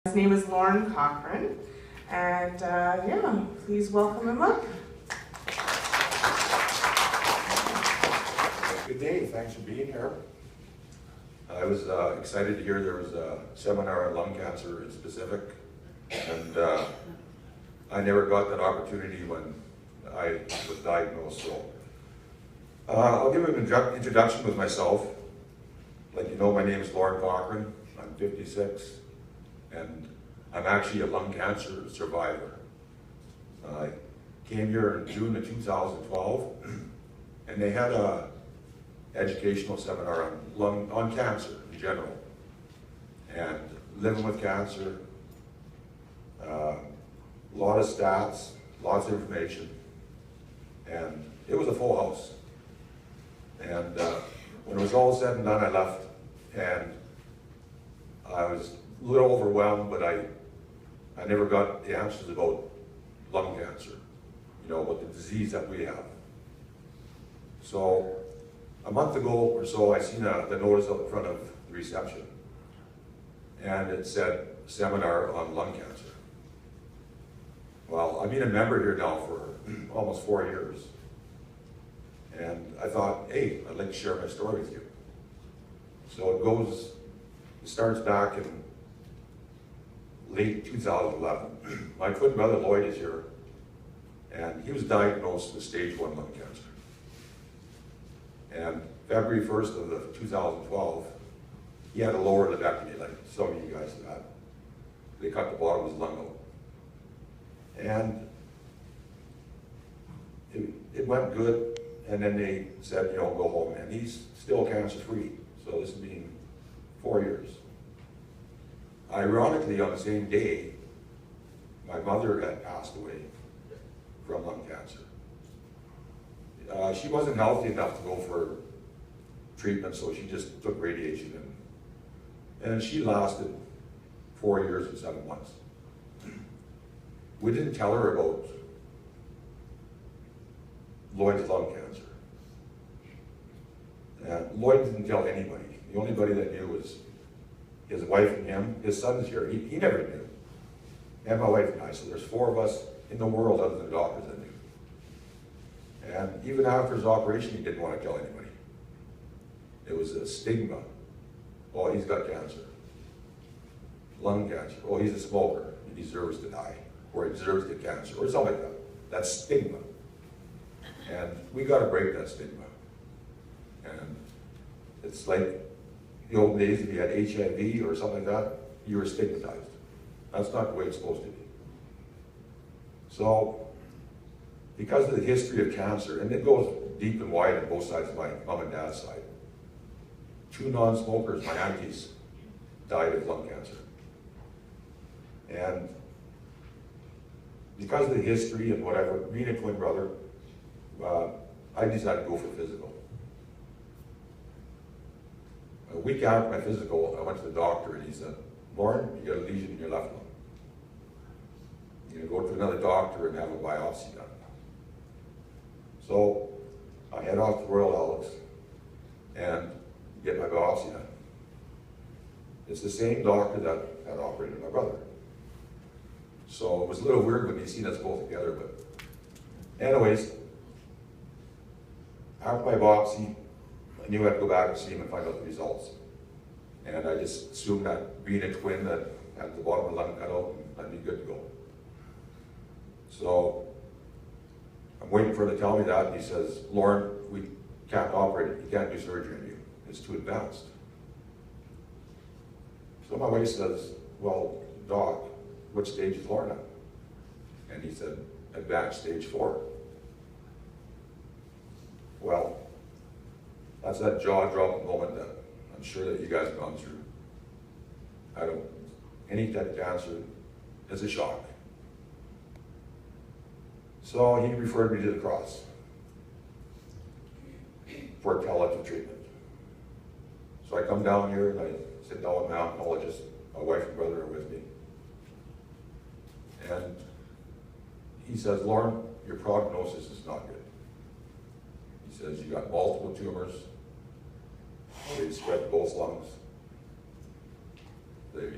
His name is Lorne Cochrane, and yeah, please welcome him up. Good day, thanks for being here. I was excited to hear there was a seminar on lung cancer in specific, and I never got that opportunity when I was diagnosed, so I'll give an introduction with myself. Like you know, my name is Lorne Cochrane, I'm 56, and I'm actually a lung cancer survivor. I came here in June of 2012, and they had a educational seminar on cancer in general, and living with cancer, a lot of stats, lots of information, and it was a full house. And when it was all said and done, I left, and I was a little overwhelmed, but I never got the answers about lung cancer, you know, about the disease that we have. So a month ago or so, I seen the notice up in front of the reception, and it said seminar on lung cancer. Well, I've been a member here now for almost 4 years, and I thought, hey, I'd like to share my story with you. So it starts back in late 2011. My twin brother Lloyd is here, and he was diagnosed with stage 1 lung cancer. And February 1st of 2012, he had a lower lobectomy, like some of you guys have had. They cut the bottom of his lung out. And it went good, and then they said, you know, go home, and he's still cancer-free. So this has been 4 years. Ironically, on the same day, my mother had passed away from lung cancer. She wasn't healthy enough to go for treatment, so she just took radiation, and she lasted 4 years and 7 months. We didn't tell her about Lloyd's lung cancer. And Lloyd didn't tell anybody. The only body that knew was his wife and him. His son's here. He never knew. And my wife and I. So there's 4 of us in the world other than doctors that knew. And even after his operation, he didn't want to tell anybody. It was a stigma. Oh, he's got cancer. Lung cancer. Oh, he's a smoker. He deserves to die. Or he deserves to get cancer. Or something like that. That's stigma. And we got to break that stigma. And it's like the old days, if you had HIV or something like that, you were stigmatized. That's not the way it's supposed to be. So, because of the history of cancer, and it goes deep and wide on both sides of my mom and dad's side. 2 non-smokers, my aunties, died of lung cancer. And because of the history and whatever, being a twin brother, I decided to go for physical. A week after my physical, I went to the doctor and he said, Lorne, you got a lesion in your left lung. You're gonna go to another doctor and have a biopsy done. So I head off to Royal Alex and get my biopsy done. It's the same doctor that had operated my brother. So it was a little weird when you seen us both together, but anyways, after my biopsy, I knew I had to go back and see him and find out the results. And I just assumed that being a twin that had the bottom of the lung cut out, I'd be good to go. So I'm waiting for him to tell me that, and he says, Lorne, we can't operate it. You can't do surgery on you. It's too advanced. So my wife says, well, doc, what stage is Lorne at? And he said, advanced stage 4. Well, that's that jaw-dropping moment that I'm sure that you guys have gone through. Any type of cancer is a shock. So he referred me to the Cross for palliative treatment. So I come down here and I sit down with my oncologist, my wife and brother are with me. And he says, Lorne, your prognosis is not good. He says, you got multiple tumors, they spread to both lungs, they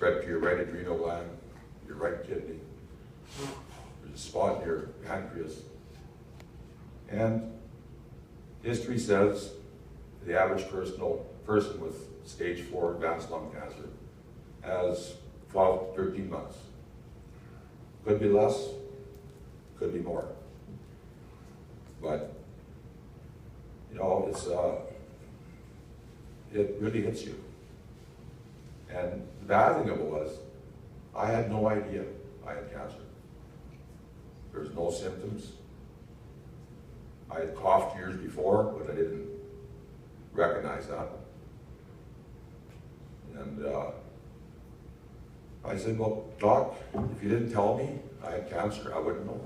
spread to your right adrenal gland, your right kidney. There's a spot in your pancreas. And history says the average person with stage 4 advanced lung cancer has 12 to 13 months. Could be less, could be more. But, you know, it really hits you. And the bad thing of it was, I had no idea I had cancer. There's no symptoms. I had coughed years before, but I didn't recognize that. And I said, well, doc, if you didn't tell me I had cancer, I wouldn't know.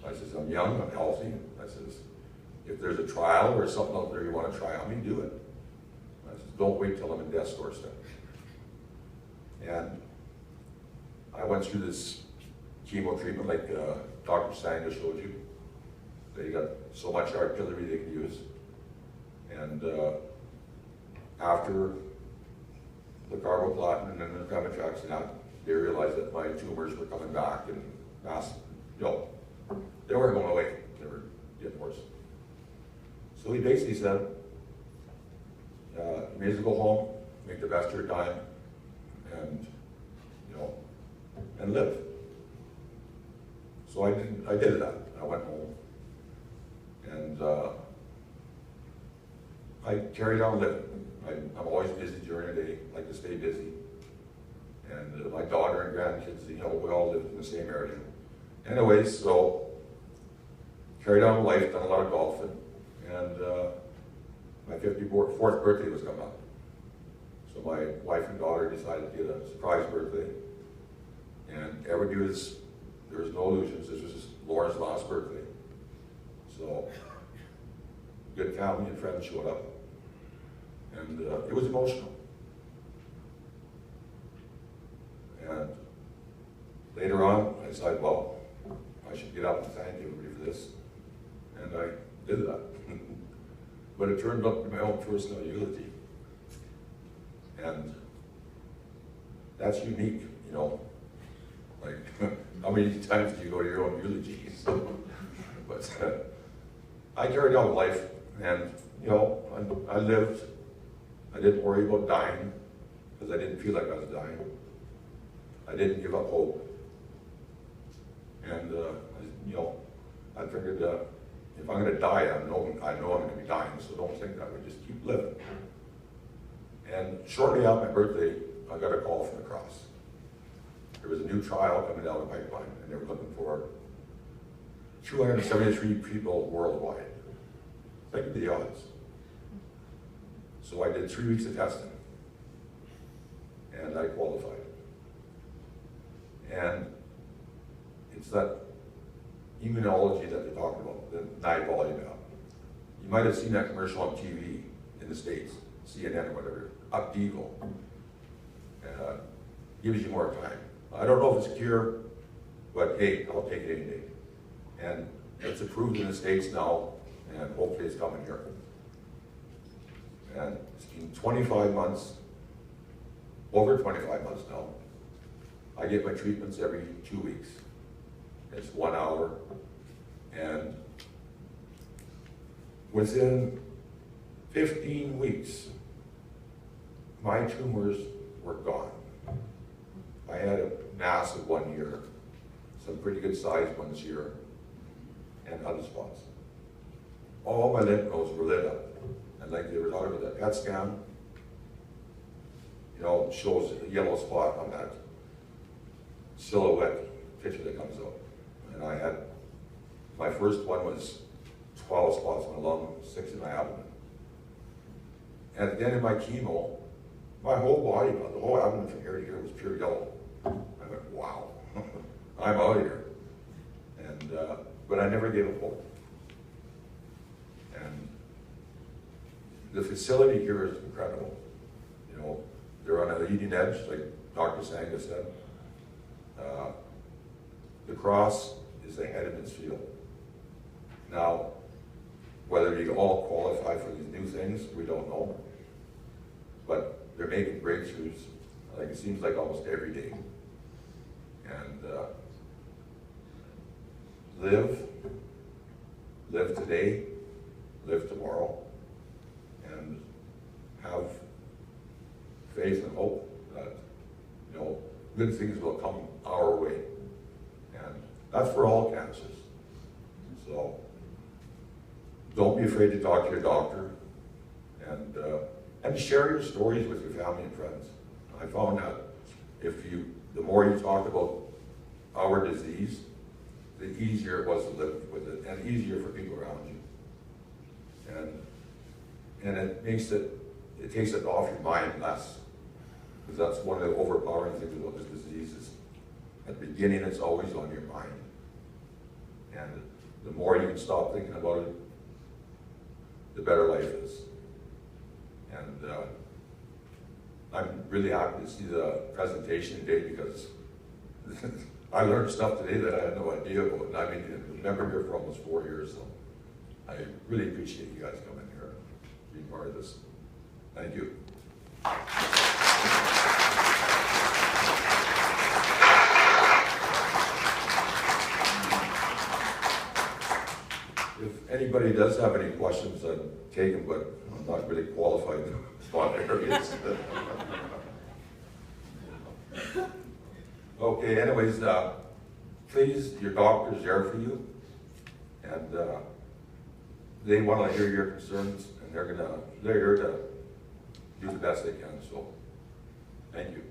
I says, I'm young, I'm healthy. I says, if there's a trial or something out there you want to try on me, do it. I says, don't wait till I'm in death's doorstep. And I went through this chemo treatment like Dr. Sanga showed you. They got so much artillery they can use. And after the carboplatin and then the pemetrexed, they realized that my tumors were coming back and they weren't going away. They were getting worse. So he basically said, you may as well go home, make the best of your time, and and live. So I did that. I went home, and I carried on living. I'm always busy during the day, like to stay busy. And my daughter and grandkids, we all lived in the same area. Anyways, so carried on life, done a lot of golfing, and my 54th birthday was coming up. So my wife and daughter decided to get a surprise birthday. And everybody was, there was no illusions, this was Laura's last birthday. So good family and friends showed up. And it was emotional. And later on, I decided, well, I should get up and thank everybody for this. And I did that. But it turned up to my own personal eulogy. And that's unique, Like, how many times do you go to your own eulogies? But I carried on life, and I lived. I didn't worry about dying because I didn't feel like I was dying. I didn't give up hope, and I figured if I'm going to die, I know I'm going to be dying. So don't think that way. Just keep living. And shortly after my birthday, I got a call from the Cross. There was a new trial coming down the pipeline, and they were looking for 273 people worldwide. Think of the odds. So I did 3 weeks of testing, and I qualified. And it's that immunology that they talk about, the nivolumab. You might have seen that commercial on TV in the States, CNN or whatever, Opdivo. Gives you more time. I don't know if it's a cure, but hey, I'll take it any day. And it's approved in the States now, and hopefully it's coming here. And it's been 25 months, over 25 months now. I get my treatments every 2 weeks. It's 1 hour, and within 15 weeks, my tumors were gone. I had a massive one here, some pretty good sized ones here, and other spots. All my lymph nodes were lit up. And like they were talking about that PET scan, shows a yellow spot on that silhouette picture that comes up. And I had, my first one was 12 spots in my lung, 6 in my abdomen. And at the end of my chemo, my whole body, the whole abdomen from here to here was pure yellow. I went, wow, I'm out of here. And, but I never gave up hope. And the facility here is incredible. They're on a leading edge, like Dr. Sanga said. The Cross is ahead of its field. Now, whether you all qualify for these new things, we don't know. But they're making breakthroughs, like it seems like almost every day. And live today, live tomorrow, and have faith and hope that, you know, good things will come our way. And that's for all cancers. So don't be afraid to talk to your doctor, and share your stories with your family and friends. I found that the more you talk about our disease, the easier it was to live with it, and easier for people around you. And it takes it off your mind less, because that's one of the overpowering things about this disease is at the beginning it's always on your mind. And the more you can stop thinking about it, the better life is. And I'm really happy to see the presentation today, because I learned stuff today that I had no idea about. And I've been a member here for almost 4 years, so I really appreciate you guys coming here and being part of this. Thank you. If anybody does have any questions, I'd take them, but I'm not really qualified in spot areas. Okay, anyways, please, your doctor's there for you, and they want to hear your concerns, and they're here to do the best they can, so thank you.